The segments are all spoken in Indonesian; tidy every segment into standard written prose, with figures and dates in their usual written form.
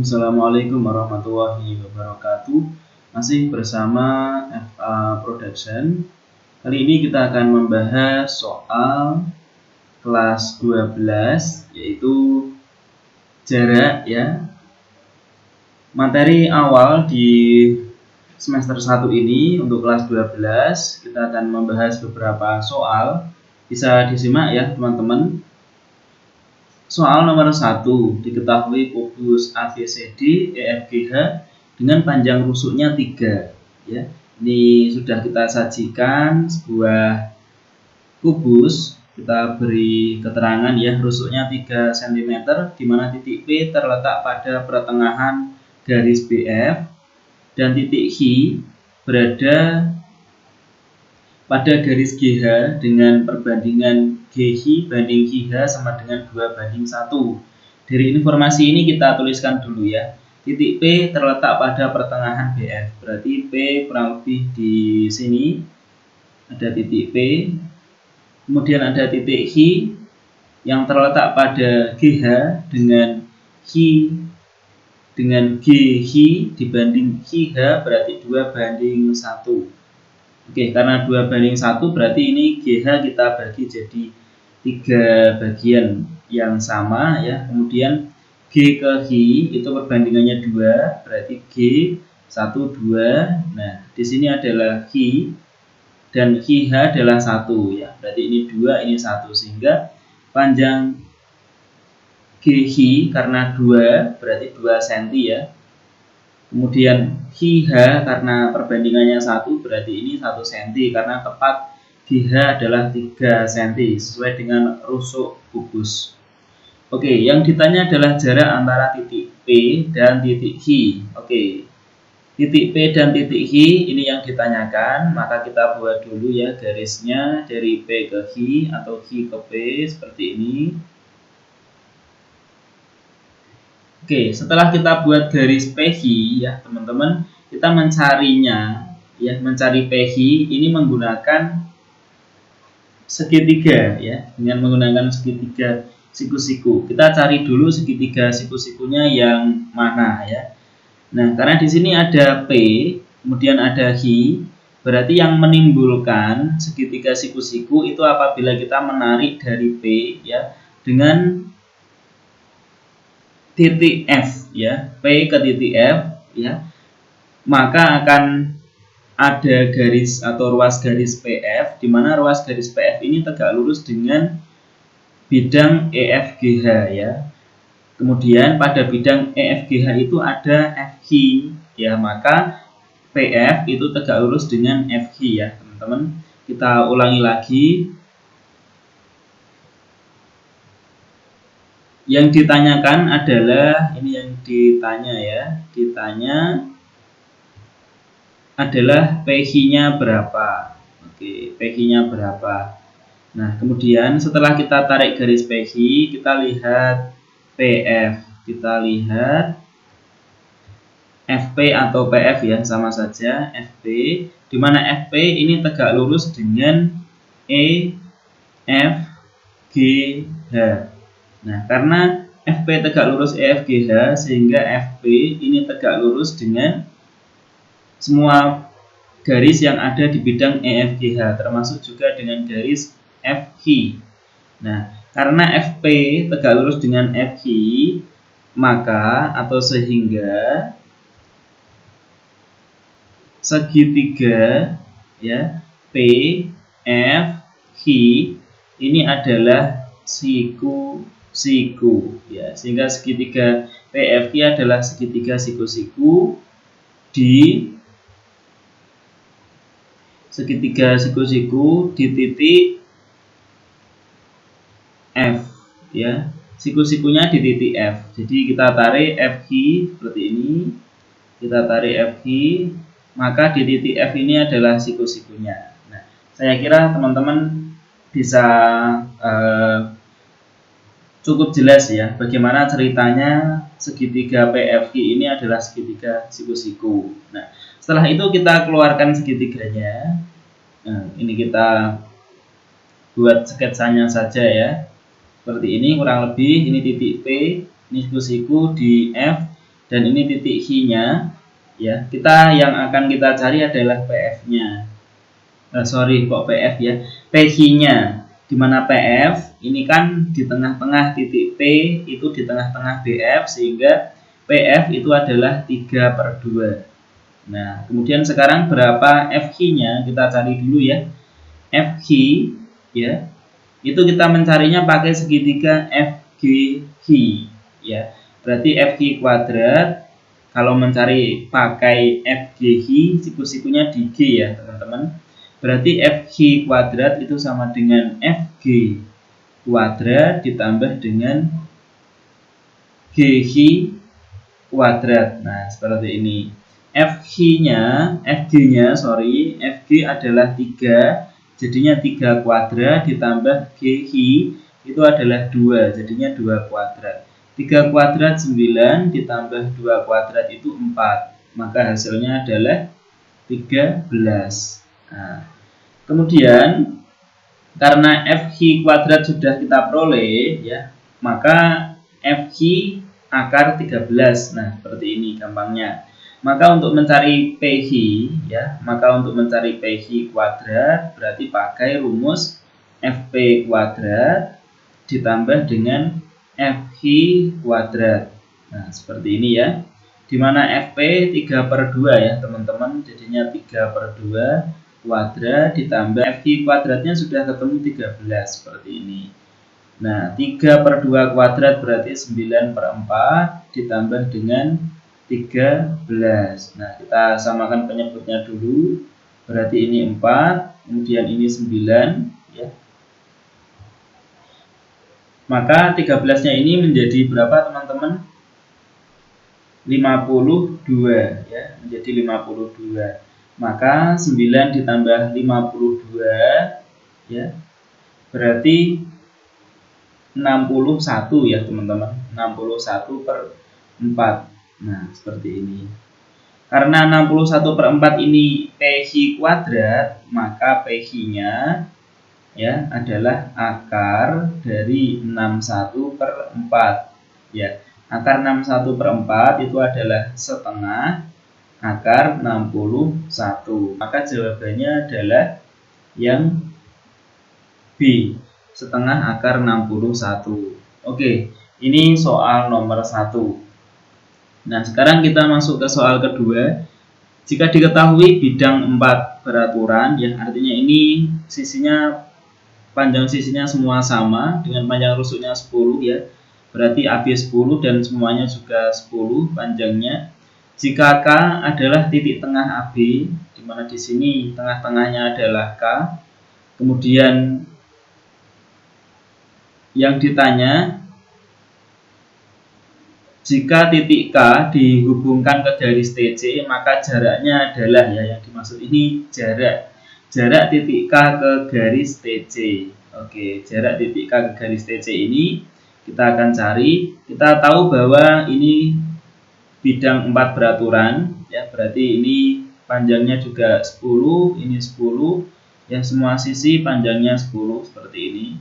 Assalamualaikum warahmatullahi wabarakatuh. Masih bersama FA Production. Kali ini kita akan membahas soal kelas 12, yaitu jarak ya. Materi awal di semester 1 ini untuk kelas 12 kita akan membahas beberapa soal. Bisa disimak ya teman-teman. Soal nomor 1, diketahui kubus ABCD EFGH dengan panjang rusuknya 3 ya. Ini sudah kita sajikan sebuah kubus, kita beri keterangan ya, rusuknya 3 cm di mana titik P terletak pada pertengahan garis BF dan titik H berada pada garis GH dengan perbandingan GH banding GH sama dengan 2:1. Dari informasi ini kita tuliskan dulu ya. Titik P terletak pada pertengahan BF. Berarti P kurang lebih di sini. Ada titik P. Kemudian ada titik H yang terletak pada GH dengan GH dibanding GH berarti 2:1. Oke, karena 2:1 berarti ini GH kita bagi jadi 3 bagian yang sama ya. Kemudian G ke H itu perbandingannya 2, berarti G 1 2. Nah, di sini adalah H dan HH adalah 1 ya. Berarti ini 2, ini 1 sehingga panjang GH karena 2 berarti 2 cm ya. Kemudian HH karena perbandingannya 1 berarti ini 1 cm karena tepat GH adalah 3 cm sesuai dengan rusuk kubus. Oke, yang ditanya adalah jarak antara titik P dan titik H. Oke, titik P dan titik H ini yang ditanyakan, maka kita buat dulu ya garisnya dari P ke H atau H ke P seperti ini. Oke, setelah kita buat garis PH ya teman-teman, kita mencarinya ya, mencari PH ini menggunakan segitiga ya, dengan menggunakan segitiga siku-siku. Kita cari dulu segitiga siku-sikunya yang mana ya. Nah, karena di sini ada P, kemudian ada H, berarti yang menimbulkan segitiga siku-siku itu apabila kita menarik dari P ya dengan titik F ya, P ke titik F ya, maka akan ada garis atau ruas garis PF, di mana ruas garis PF ini tegak lurus dengan bidang EFGH ya. Kemudian pada bidang EFGH itu ada FH ya, maka PF itu tegak lurus dengan FH ya teman-teman. Kita ulangi lagi. Yang ditanyakan adalah, ini yang ditanya ya, ditanya adalah PH-nya berapa. Oke, PH-nya berapa. Nah, kemudian setelah kita tarik garis PH, kita lihat PF, kita lihat FP atau PF ya, sama saja FP, di mana FP ini tegak lurus dengan EFGH. Nah, karena FP tegak lurus EFGH sehingga FP ini tegak lurus dengan semua garis yang ada di bidang EFGH, termasuk juga dengan garis FH. Nah, karena FP tegak lurus dengan FH, maka atau sehingga segitiga ya P, F, H ini adalah siku-siku ya, sehingga segitiga PFQ adalah segitiga siku-siku di segitiga siku-siku di titik F ya, siku-sikunya di titik F. Jadi kita tarik FQ seperti ini, kita tarik FQ, maka di titik F ini adalah siku-sikunya. Nah, saya kira teman-teman bisa cukup jelas ya bagaimana ceritanya segitiga PFQ ini adalah segitiga siku-siku. Nah, setelah itu kita keluarkan segitiganya. Nah, ini kita buat sketsanya saja ya. Seperti ini kurang lebih, ini titik P, ini siku-siku di F, dan ini titik H-nya, ya. Kita yang akan kita cari adalah PF-nya. Sorry, kok PF ya? PH-nya. Di mana PF ini kan di tengah-tengah titik P itu di tengah-tengah BF, sehingga PF itu adalah 3/2. Nah, kemudian sekarang berapa FG-nya? Kita cari dulu ya. FG ya. Itu kita mencarinya pakai segitiga FGH ya. Berarti FG kuadrat kalau mencari pakai FGH, siku-sikunya di G ya, teman-teman. Berarti FG kuadrat itu sama dengan FG kuadrat ditambah dengan GH kuadrat. Nah, seperti ini. FG-nya adalah 3, jadinya 3 kuadrat ditambah GH itu adalah 2, jadinya 2 kuadrat. 3 kuadrat 9 ditambah 2 kuadrat itu 4, maka hasilnya adalah 13. Nah, kemudian karena FG kuadrat sudah kita peroleh ya, maka FG akar 13. Nah, seperti ini gampangnya. Maka untuk mencari PH ya, PH kuadrat berarti pakai rumus FP kuadrat ditambah dengan FG kuadrat. Nah, seperti ini ya. Dimana FP 3/2 ya, teman-teman. Jadinya 3/2 kuadrat ditambah FG kuadratnya sudah ketemu 13 seperti ini. Nah, 3/2 kuadrat berarti 9/4 ditambah dengan 13. Nah, kita samakan penyebutnya dulu. Berarti ini 4, kemudian ini 9 ya. Maka 13-nya ini menjadi berapa, teman-teman? 52 ya, menjadi 52. Maka 9 ditambah 52 ya. Berarti 61 ya, teman-teman. 61/4. Nah, seperti ini. Karena 61/4 ini PH kuadrat, maka PH-nya ya adalah akar dari 61/4 ya. Akar 61/4 itu adalah setengah akar 61. Maka jawabannya adalah yang B, setengah akar 61. Oke, ini soal nomor 1. Nah, sekarang kita masuk ke soal kedua. Jika diketahui bidang 4 beraturan, ya artinya ini panjang sisinya semua sama dengan panjang rusuknya 10 ya. Berarti AB 10 dan semuanya juga 10 panjangnya. Jika K adalah titik tengah AB, di mana di sini tengah-tengahnya adalah K. Kemudian yang ditanya, jika titik K dihubungkan ke garis TC, maka jaraknya adalah, ya yang dimaksud ini jarak titik K ke garis TC. Oke, jarak titik K ke garis TC ini kita akan cari. Kita tahu bahwa ini bidang 4 beraturan, ya berarti ini panjangnya juga 10, ini 10, ya semua sisi panjangnya 10 seperti ini.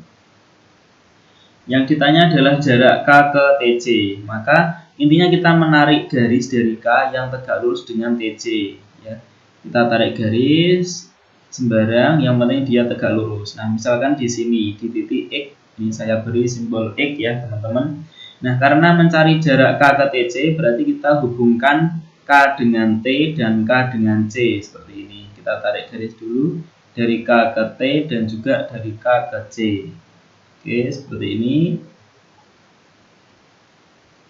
Yang ditanya adalah jarak K ke TC. Maka intinya kita menarik garis dari K yang tegak lurus dengan TC. Ya. Kita tarik garis sembarang, yang penting dia tegak lurus. Nah, misalkan di sini di titik X, ini saya beri simbol X ya teman-teman. Nah, karena mencari jarak K ke TC, berarti kita hubungkan K dengan T dan K dengan C seperti ini. Kita tarik garis dulu dari K ke T dan juga dari K ke C. Oke, seperti ini.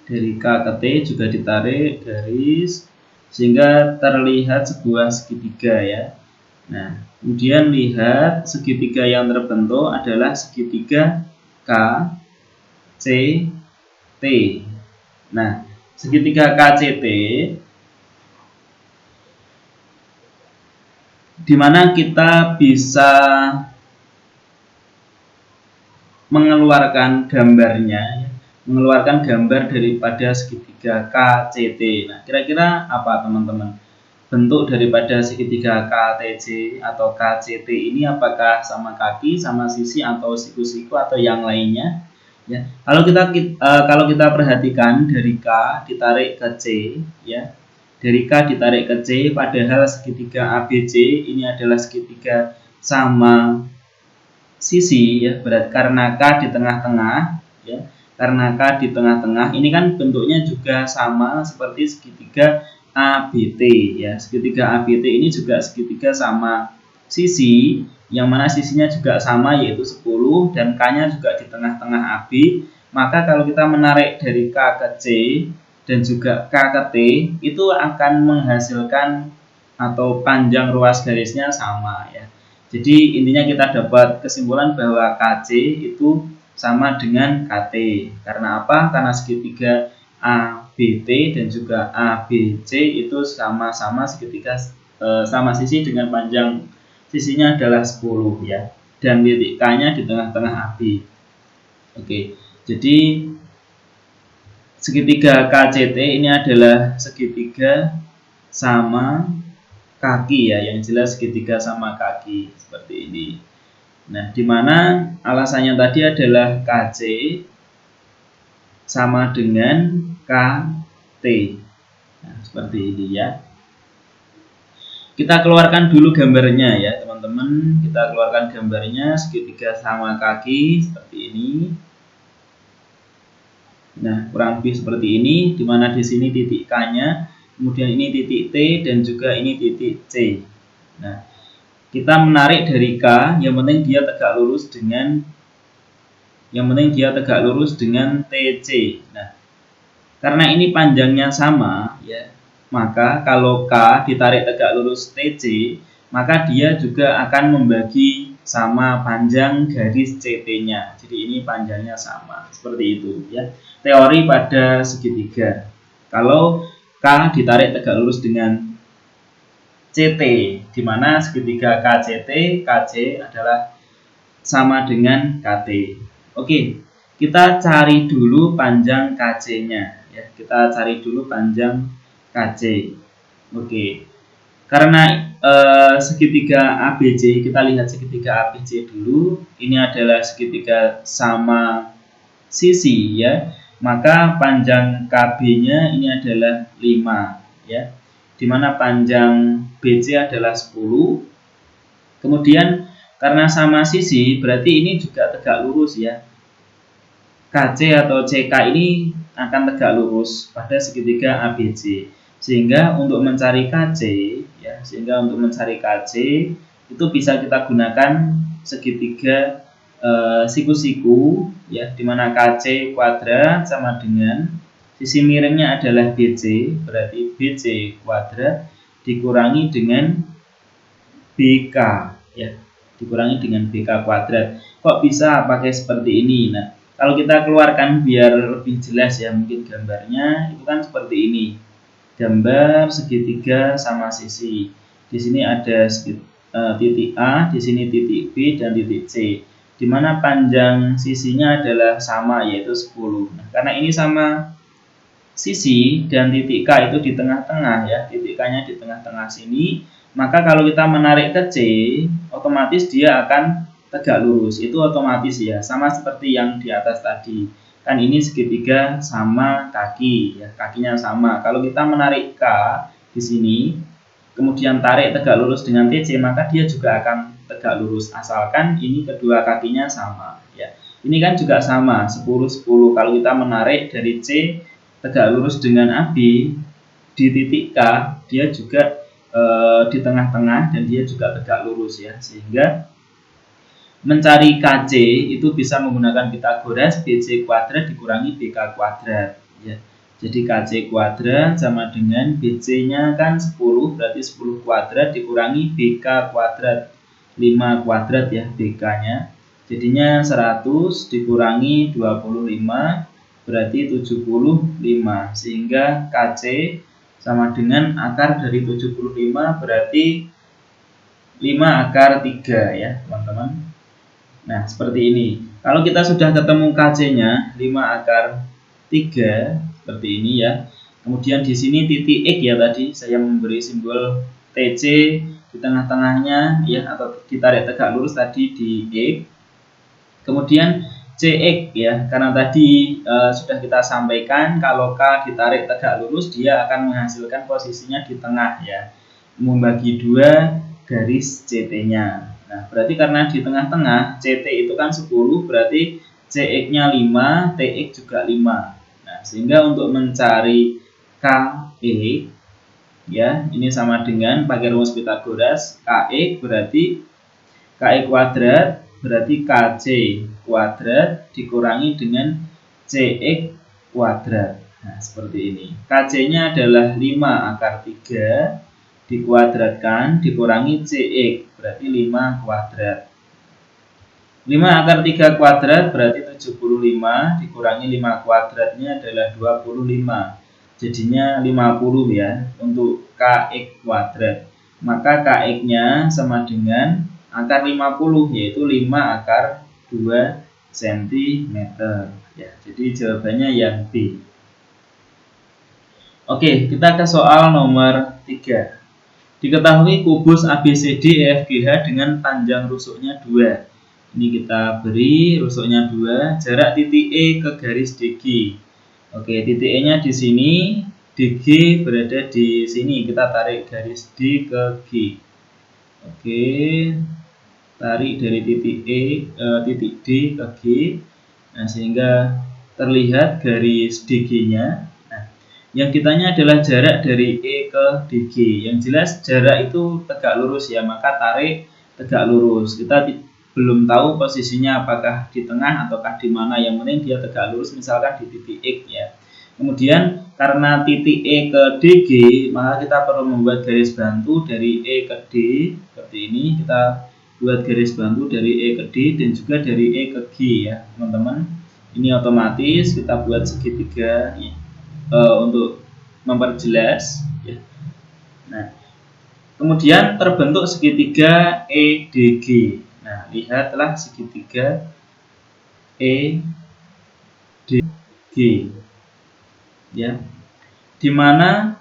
Dari K ke T juga ditarik garis sehingga terlihat sebuah segitiga ya. Nah, kemudian lihat segitiga yang terbentuk adalah segitiga K, C, T. Nah, segitiga KCT di mana kita bisa mengeluarkan gambarnya, mengeluarkan gambar daripada segitiga KCT. Nah, kira-kira apa teman-teman? Bentuk daripada segitiga KTC atau KCT ini apakah sama kaki, sama sisi, atau siku-siku, atau yang lainnya? Ya, kalau kita perhatikan dari K ditarik ke C, ya, dari K ditarik ke C, padahal segitiga ABC ini adalah segitiga sama sisi, ya, berarti karena K di tengah-tengah, ya, karena K di tengah-tengah, ini kan bentuknya juga sama seperti segitiga ABT, ya, segitiga ABT ini juga segitiga sama sisi, yang mana sisinya juga sama yaitu 10 dan K-nya juga di tengah-tengah AB. Maka kalau kita menarik dari K ke C dan juga K ke T, itu akan menghasilkan atau panjang ruas garisnya sama, ya. Jadi intinya kita dapat kesimpulan bahwa KC itu sama dengan KT. Karena apa? Karena segitiga ABT dan juga ABC itu sama-sama segitiga sama sisi dengan panjang sisinya adalah 10, ya. Dan titik K-nya di tengah-tengah AB. Oke. Jadi segitiga KCT ini adalah segitiga sama kaki, ya, yang jelas segitiga sama kaki seperti ini. Nah, di mana alasannya tadi adalah KC sama dengan KT. Nah, seperti ini, ya. Kita keluarkan dulu gambarnya, ya, teman-teman. Kita keluarkan gambarnya segitiga sama kaki seperti ini. Nah, kurang lebih seperti ini, di mana di sini titik K-nya, kemudian ini titik T dan juga ini titik C. Nah, kita menarik dari K, yang penting dia tegak lurus dengan TC. Nah, karena ini panjangnya sama, ya, maka kalau K ditarik tegak lurus TC, maka dia juga akan membagi sama panjang garis CT-nya. Jadi ini panjangnya sama, seperti itu, ya. Teori pada segitiga. Kalau K ditarik tegak lurus dengan CT, di mana segitiga KCT, KC adalah sama dengan KT. Oke, kita cari dulu panjang KC-nya, ya. Kita cari dulu panjang KC. Oke. Karena segitiga ABC, kita lihat segitiga ABC dulu. Ini adalah segitiga sama sisi, ya. Maka panjang KB-nya ini adalah 5, ya. Dimana panjang BC adalah 10. Kemudian karena sama sisi, berarti ini juga tegak lurus, ya. KC atau CK ini akan tegak lurus pada segitiga ABC. Sehingga untuk mencari KC, ya, itu bisa kita gunakan segitiga siku-siku, ya, di mana KC kuadrat sama dengan sisi miringnya adalah BC, berarti BC kuadrat dikurangi dengan BK, ya, dikurangi dengan BK kuadrat. Kok bisa pakai seperti ini? Nah, kalau kita keluarkan biar lebih jelas, ya, mungkin gambarnya itu kan seperti ini. Gambar segitiga sama sisi. Di sini ada titik A, di sini titik B dan titik C. Di mana panjang sisinya adalah sama, yaitu 10. Nah, karena ini sama sisi dan titik K itu di tengah-tengah, ya, titik K-nya di tengah-tengah sini, maka kalau kita menarik ke C, otomatis dia akan tegak lurus. Itu otomatis, ya, sama seperti yang di atas tadi. Kan ini segitiga sama kaki, ya, kakinya sama. Kalau kita menarik K di sini, kemudian tarik tegak lurus dengan TC, maka dia juga akan tegak lurus asalkan ini kedua kakinya sama, ya. Ini kan juga sama, 10-10. Kalau kita menarik dari C tegak lurus dengan AB di titik K, dia juga di tengah-tengah dan dia juga tegak lurus, ya. Sehingga mencari KC itu bisa menggunakan Pythagoras, BC kuadrat dikurangi BK kuadrat, ya. Jadi KC kuadrat sama dengan BC-nya kan 10, berarti 10 kuadrat dikurangi BK kuadrat, 5 kuadrat, ya, BK-nya. Jadinya 100 dikurangi 25, berarti 75. Sehingga KC sama dengan akar dari 75, berarti 5 akar 3, ya, teman-teman. Nah, seperti ini. Kalau kita sudah ketemu KC-nya 5 akar 3, seperti ini, ya. Kemudian di sini titik X, ya, tadi saya memberi simbol TC di tengah-tengahnya, ya, atau ditarik tegak lurus tadi di X. Kemudian CX ya, karena tadi sudah kita sampaikan kalau K ditarik tegak lurus dia akan menghasilkan posisinya di tengah ya, membagi dua garis CT-nya. Nah, berarti karena di tengah-tengah CT itu kan 10, berarti CX-nya 5, TX juga 5. Nah, sehingga untuk mencari KX ya, ini sama dengan pakai rumus Pythagoras, KX berarti KX kuadrat berarti KC kuadrat dikurangi dengan CX kuadrat. Nah, seperti ini. KC-nya adalah 5 akar 3 dikuadratkan dikurangi CX berarti 5 kuadrat. 5 akar 3 kuadrat berarti 75 dikurangi 5 kuadratnya adalah 25. Jadinya 50 ya untuk KX kuadrat. Maka KX-nya sama dengan akar 50 yaitu 5 akar 2 cm ya. Jadi jawabannya yang B. Oke, kita ke soal nomor 3. Diketahui kubus ABCD EFGH dengan panjang rusuknya 2. Ini kita beri rusuknya 2, jarak titik E ke garis DG. Oke, titik E-nya di sini, DG berada di sini. Kita tarik garis D ke G. Oke, tarik dari titik titik D ke G. Nah, sehingga terlihat garis DG-nya. Nah, yang ditanya adalah jarak dari E ke DG. Yang jelas jarak itu tegak lurus ya, maka tarik tegak lurus. Kita belum tahu posisinya apakah di tengah ataukah di mana. Yang penting dia tegak lurus, misalkan di titik X ya. Kemudian karena titik E ke DG, maka kita perlu membuat garis bantu dari E ke D seperti ini. Kita buat garis bantu dari E ke D dan juga dari E ke G ya, teman-teman. Ini otomatis kita buat segitiga ya, untuk memperjelas ya. Nah, kemudian terbentuk segitiga EDG. Nah, lihatlah segitiga EDG ya, dimana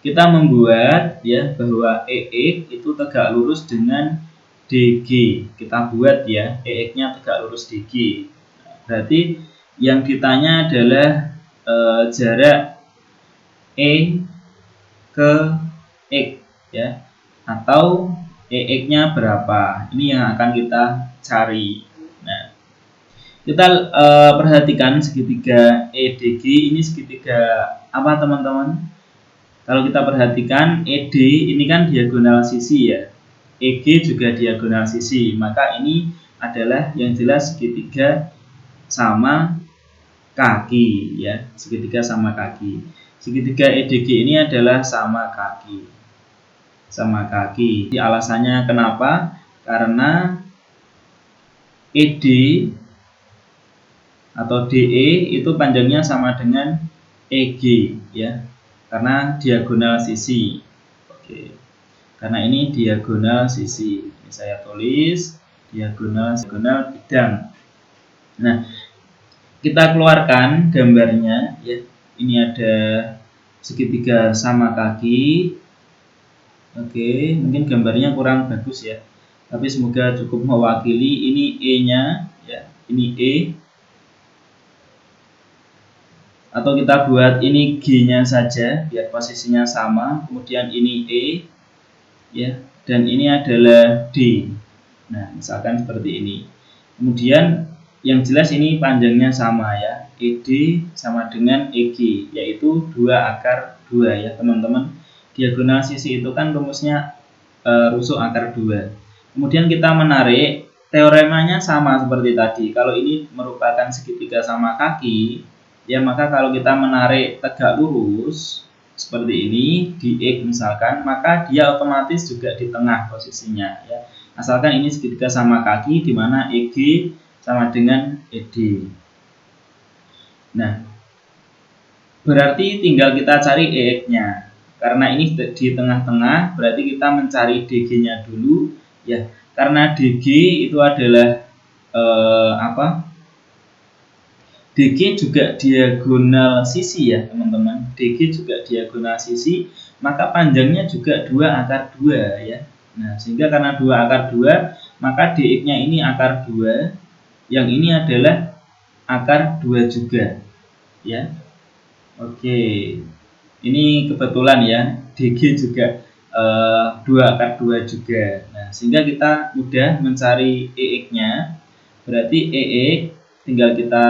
kita membuat ya bahwa EX itu tegak lurus dengan DG. Kita buat ya EX-nya tegak lurus DG. Nah, berarti yang ditanya adalah jarak E ke X ya, atau EX-nya berapa. Ini yang akan kita cari. Nah, kita perhatikan segitiga EDG ini segitiga apa teman-teman? Kalau kita perhatikan ED ini kan diagonal sisi ya, EG juga diagonal sisi, maka ini adalah yang jelas segitiga sama kaki ya, segitiga sama kaki. Segitiga EDG ini adalah sama kaki. Sama kaki. Alasannya kenapa? Karena ED atau DE itu panjangnya sama dengan EG ya, karena diagonal sisi. Oke. Karena ini diagonal sisi. Ini saya tulis diagonal bidang. Nah, kita keluarkan gambarnya ya. Ini ada segitiga sama kaki. Oke, mungkin gambarnya kurang bagus ya, tapi semoga cukup mewakili. Ini E-nya ya, ini E. Atau kita buat ini G-nya saja biar posisinya sama. Kemudian ini E ya, dan ini adalah D. Nah, misalkan seperti ini. Kemudian yang jelas ini panjangnya sama ya, ED sama dengan EG, yaitu 2 akar 2 ya teman-teman. Diagonal sisi itu kan rumusnya rusuk akar 2. Kemudian kita menarik, teoremanya sama seperti tadi. Kalau ini merupakan segitiga sama kaki ya, maka kalau kita menarik tegak lurus seperti ini di X misalkan, maka dia otomatis juga di tengah posisinya ya. Asalkan ini segitiga sama kaki, di mana EG sama dengan ED. Nah, berarti tinggal kita cari EX-nya. Karena ini di tengah-tengah, berarti kita mencari DG-nya dulu ya. Karena DG itu adalah DG juga diagonal sisi ya teman-teman. DG juga diagonal sisi, maka panjangnya juga 2 akar 2 ya. Nah, sehingga karena 2 akar 2, maka DX-nya ini akar 2 Yang ini adalah akar 2 juga, ya. Oke, ini kebetulan ya, DG juga 2 akar 2 juga. Nah, sehingga kita mudah mencari EX-nya. Berarti EX tinggal kita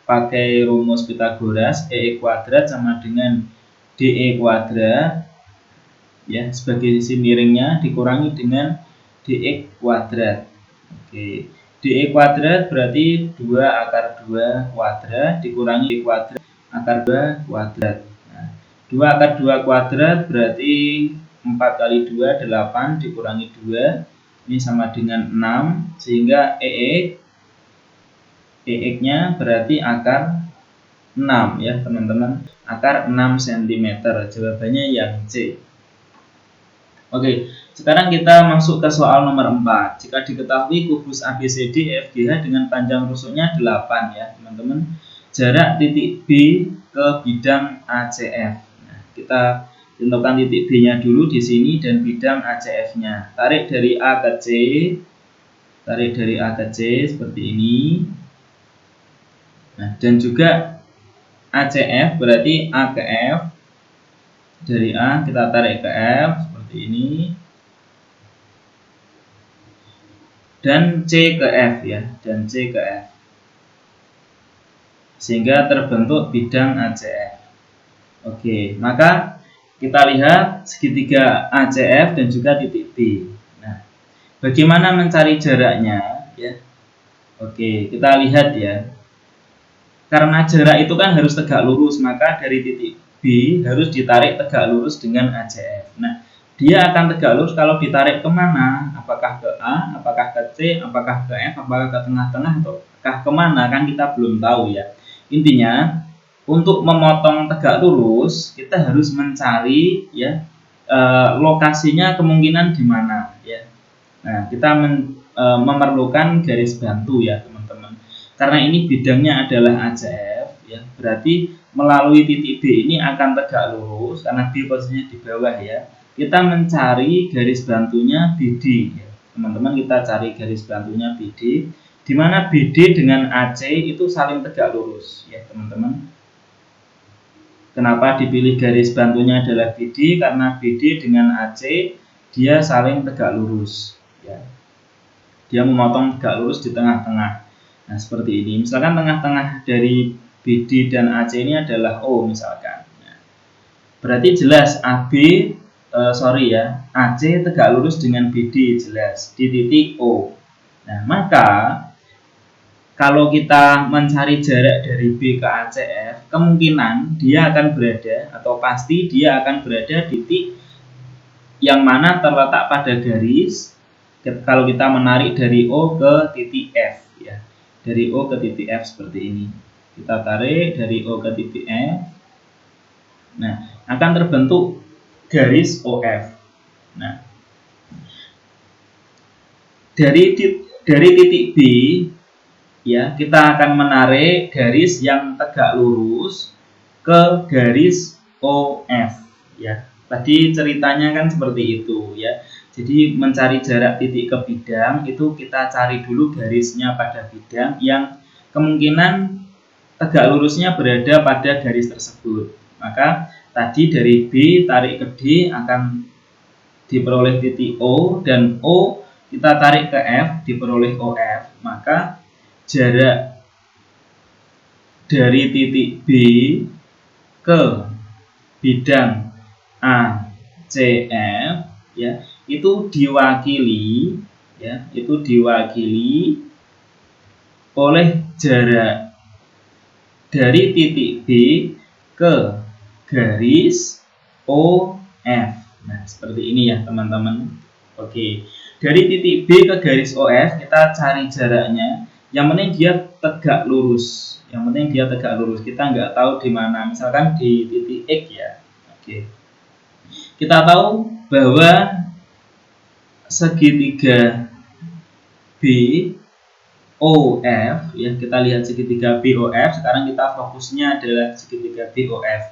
pakai rumus Pythagoras, EX kuadrat sama dengan DE kuadrat, ya, sebagai sisi miringnya dikurangi dengan DX kuadrat. Oke, DE kuadrat berarti 2 akar 2 kuadrat dikurangi DE kuadrat akar 2 kuadrat. Nah, 2 akar 2 kuadrat berarti 4 kali 2 8 dikurangi 2, ini sama dengan 6, sehingga EX-nya berarti akar 6 ya teman-teman, akar 6 cm. Jawabannya yang C. Oke, sekarang kita masuk ke soal nomor 4. Jika diketahui kubus ABCD EFGH dengan panjang rusuknya 8 ya teman-teman, jarak titik B ke bidang ACF. Nah, kita tentukan titik B-nya dulu di sini dan bidang ACF-nya. Tarik dari A ke C, seperti ini. Nah, dan juga ACF berarti A ke F. Dari A kita tarik ke F seperti ini. Dan C ke F ya, dan C ke F. Sehingga terbentuk bidang ACF. Oke, maka kita lihat segitiga ACF dan juga titik B. Nah, bagaimana mencari jaraknya ya? Oke, kita lihat ya. Karena jarak itu kan harus tegak lurus, maka dari titik B harus ditarik tegak lurus dengan ACF. Nah, dia akan tegak lurus kalau ditarik kemana? Apakah ke A, apakah ke C, apakah ke F, apakah ke tengah-tengah, ataukah kemana? Kan kita belum tahu ya. Intinya, untuk memotong tegak lurus, kita harus mencari ya lokasinya kemungkinan di mana ya. Nah, kita memerlukan garis bantu ya teman-teman. Karena ini bidangnya adalah ACF ya, berarti melalui titik B ini akan tegak lurus karena B posisinya di bawah ya. Kita mencari garis bantunya BD ya. Teman-teman, kita cari garis bantunya BD, di mana BD dengan AC itu saling tegak lurus ya teman-teman. Kenapa dipilih garis bantunya adalah BD? Karena BD dengan AC dia saling tegak lurus ya. Dia memotong tegak lurus di tengah-tengah. Nah, seperti ini. Misalkan tengah-tengah dari BD dan AC ini adalah O misalkan. Nah, berarti jelas AC tegak lurus dengan BD jelas di titik O. Nah, maka kalau kita mencari jarak dari B ke ACF, kemungkinan dia akan berada atau pasti dia akan berada di titik yang mana terletak pada garis. Kalau kita menarik dari O ke titik F ya, dari O ke titik F seperti ini, kita tarik dari O ke titik F. Nah, akan terbentuk garis OF. Nah, dari titik B ya, kita akan menarik garis yang tegak lurus ke garis OF ya. Tadi ceritanya kan seperti itu ya. Jadi mencari jarak titik ke bidang itu kita cari dulu garisnya pada bidang yang kemungkinan tegak lurusnya berada pada garis tersebut. Maka tadi dari B tarik ke D akan diperoleh titik O, dan O kita tarik ke F diperoleh OF. Maka jarak dari titik B ke bidang ACF ya, itu diwakili oleh jarak dari titik B ke garis OF. Nah, seperti ini ya teman-teman. Oke, dari titik B ke garis OF kita cari jaraknya. Yang penting dia tegak lurus. Kita nggak tahu di mana. Misalkan di titik X ya. Oke. Kita tahu bahwa segitiga BOF ya. Kita lihat segitiga BOF. Sekarang kita fokusnya adalah segitiga BOF.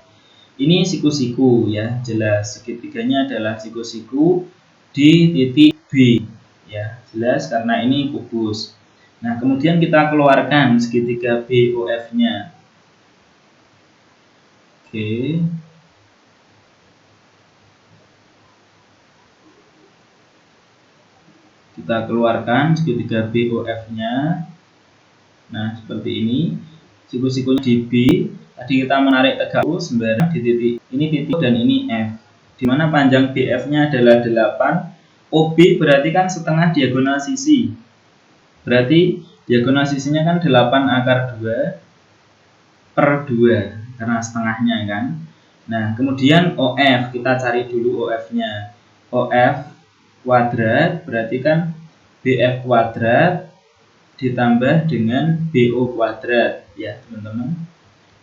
Ini siku-siku ya. Jelas segitiganya adalah siku-siku di titik B ya. Jelas karena ini kubus. Nah, kemudian kita keluarkan segitiga BOF-nya. Oke. Kita keluarkan segitiga BOF-nya. Nah, seperti ini. Siku-sikunya di B. Tadi kita menarik tegak U sembarang di titik. Ini titik dan ini F. Di mana panjang BF-nya adalah 8. OB berarti kan setengah diagonal sisi. Berarti diagonal sisinya kan 8 akar 2 per 2 karena setengahnya kan. Nah, kemudian OF kita cari dulu OF-nya. OF kuadrat berarti kan BF kuadrat ditambah dengan BO kuadrat ya, teman-teman.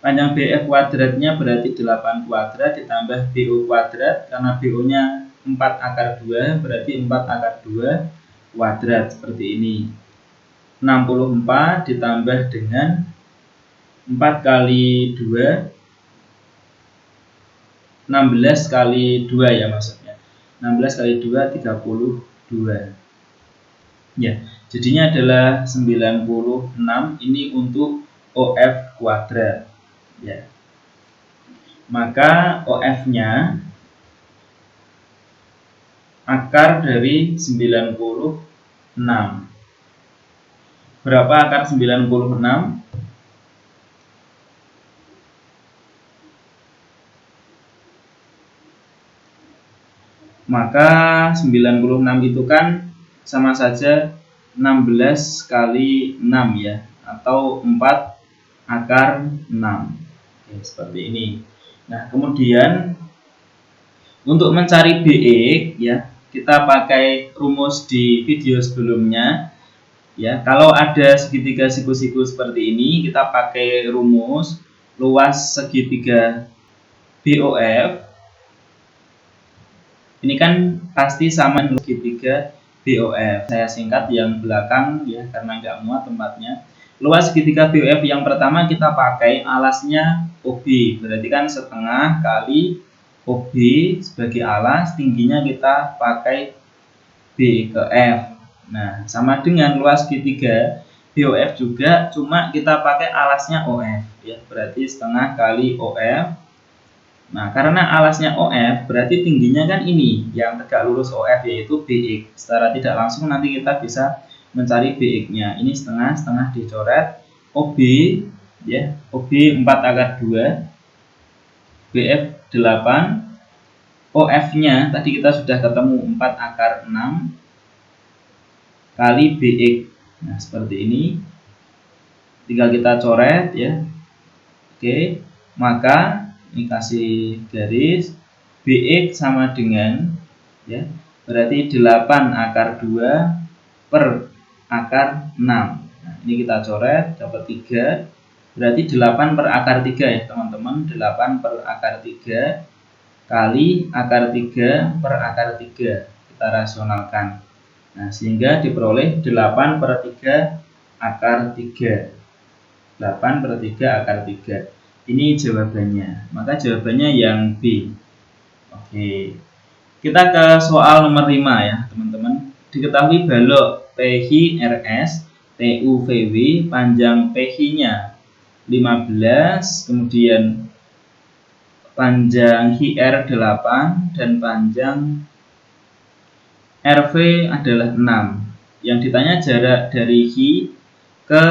Panjang BF kuadratnya berarti 8 kuadrat ditambah BO kuadrat karena BO-nya 4 akar 2 berarti 4 akar 2 kuadrat seperti ini. 64 ditambah dengan 4 kali 2 16 kali 2 ya maksudnya. 16 kali 2 32. Ya, jadinya adalah 96. Ini untuk OF kuadrat. Ya. Maka OF-nya akar dari 96. Berapa akar 96? Maka 96 itu kan sama saja 16 kali 6 ya, atau 4 akar 6. Oke, seperti ini. Nah, kemudian untuk mencari BX ya, kita pakai rumus di video sebelumnya ya. Kalau ada segitiga siku-siku seperti ini, kita pakai rumus luas segitiga BOF. Ini kan pasti sama dengan segitiga BOF. Saya singkat yang belakang ya karena nggak muat tempatnya. Luas segitiga BOF yang pertama kita pakai alasnya OB. Berarti kan setengah kali OB sebagai alas, tingginya kita pakai B ke F. Nah, sama dengan luas segitiga BOF juga, cuma kita pakai alasnya OF ya. Berarti setengah kali OF. Nah, karena alasnya OF, berarti tingginya kan ini, yang tegak lurus OF yaitu BX. Secara tidak langsung nanti kita bisa mencari BX-nya. Ini setengah dicoret. OB, ya, OB 4 akar 2, BF 8, OF-nya tadi kita sudah ketemu 4 akar 6, kali BX. Nah, seperti ini. Tinggal kita coret, ya. Oke, maka ini kasih garis BX sama dengan ya, berarti 8 akar 2 per akar 6. Nah, ini kita coret dapat 3. Berarti 8 per akar 3 ya, teman-teman. 8 per akar 3 kali akar 3 per akar 3. Kita rasionalkan. Nah, sehingga diperoleh 8 per 3 akar 3. 8 per 3 akar 3. Ini jawabannya. Maka jawabannya yang B. Oke. Kita ke soal nomor 5 ya, teman-teman. Diketahui balok PH RS, TU VW, panjang PH-nya 15, kemudian panjang HR 8 dan panjang RV adalah 6. Yang ditanya jarak dari H ke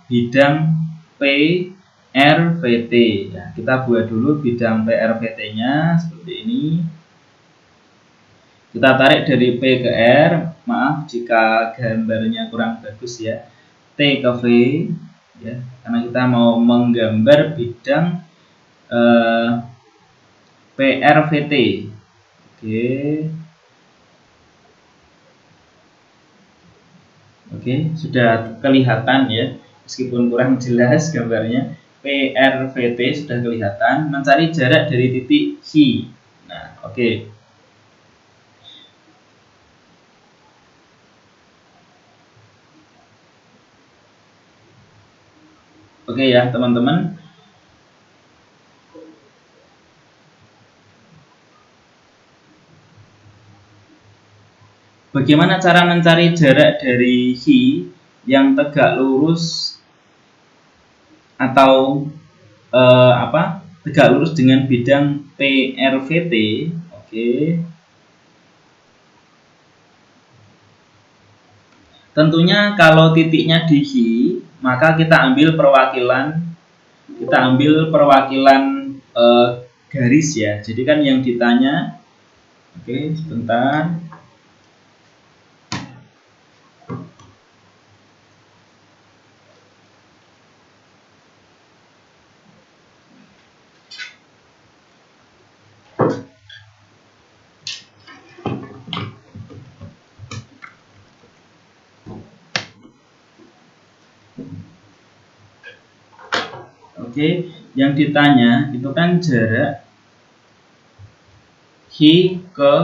bidang P RVT. Ya, kita buat dulu bidang PRVT-nya seperti ini. Kita tarik dari P ke R. Maaf jika gambarnya kurang bagus ya. T ke V, ya, karena kita mau menggambar bidang PRVT. Oke, sudah kelihatan ya. Meskipun kurang jelas gambarnya. PRVT sudah kelihatan. Mencari jarak dari titik H. Nah, oke. Oke ya, teman-teman. Bagaimana cara mencari jarak dari H? yang tegak lurus atau tegak lurus dengan bidang PRVT. Oke. Tentunya kalau titiknya di H, maka kita ambil perwakilan garis ya. Jadi kan yang ditanya, oke, sebentar. Oke, yang ditanya itu kan jarak H ke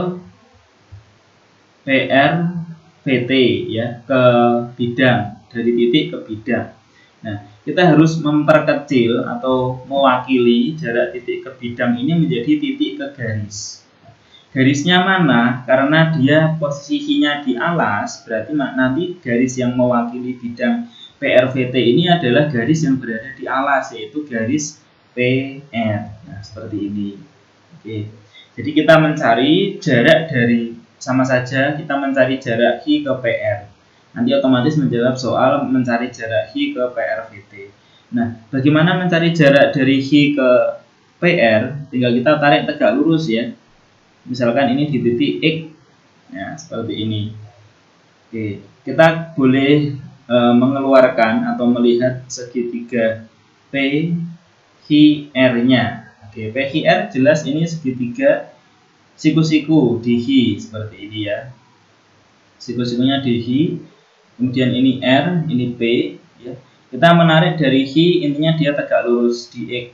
PRVT ya, ke bidang, dari titik ke bidang. Nah, kita harus memperkecil atau mewakili jarak titik ke bidang ini menjadi titik ke garis. Garisnya mana? Karena dia posisinya di alas, berarti nanti garis yang mewakili bidang PRVT ini adalah garis yang berada di alas, yaitu garis PR. Nah, seperti ini. Oke. Jadi kita mencari jarak dari, sama saja kita mencari jarak H ke PR. Nanti otomatis menjawab soal mencari jarak H ke PRVT. Nah, bagaimana mencari jarak dari H ke PR? Tinggal kita tarik tegak lurus ya. Misalkan ini di titik X, ya seperti ini. Oke, kita boleh mengeluarkan atau melihat segitiga PQR-nya. Oke, PQR jelas ini segitiga siku-siku di H seperti ini ya. Siku-sikunya di H, kemudian ini R, ini P. Ya. Kita menarik dari H, intinya dia tegak lurus di X.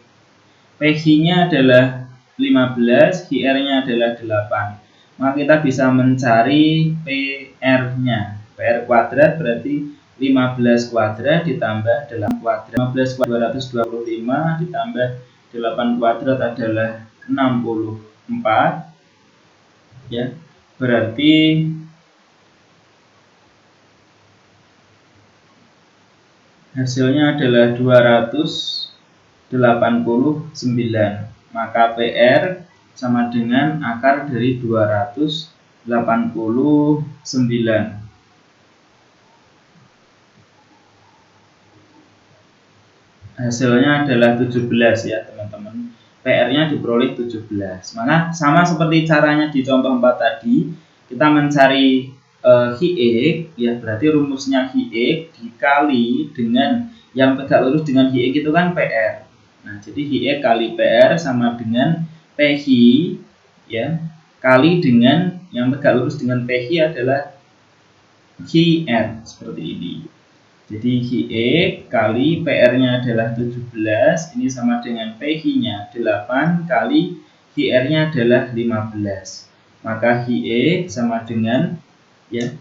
PQ-nya adalah 15, QR-nya adalah 8. Maka kita bisa mencari PR-nya. PR kuadrat berarti 15 kuadrat ditambah 8 kuadrat. 15 kuadrat 225 ditambah 8 kuadrat adalah 64. Ya, berarti hasilnya adalah 289. Maka PR sama dengan akar dari 289. Hasilnya adalah 17 ya teman-teman. PR-nya diperoleh 17. Maka sama seperti caranya di contoh 4 tadi, kita mencari HX, ya berarti rumusnya HX dikali dengan yang tegak lurus dengan HX itu kan PR. Nah, jadi HX kali PR sama dengan PH, ya, kali dengan yang tegak lurus dengan PH adalah QR, seperti ini. Jadi HX kali PR-nya adalah 17, ini sama dengan PH-nya 8 kali QR-nya adalah 15. Maka HX sama dengan ya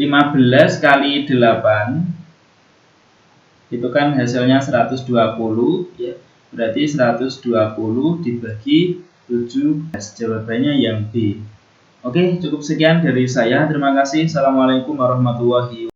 15 kali 8 itu kan hasilnya 120 ya. Berarti 120 dibagi 17, jawabannya yang B. Oke, cukup sekian dari saya. Terima kasih. Assalamualaikum warahmatullahi wabarakatuh.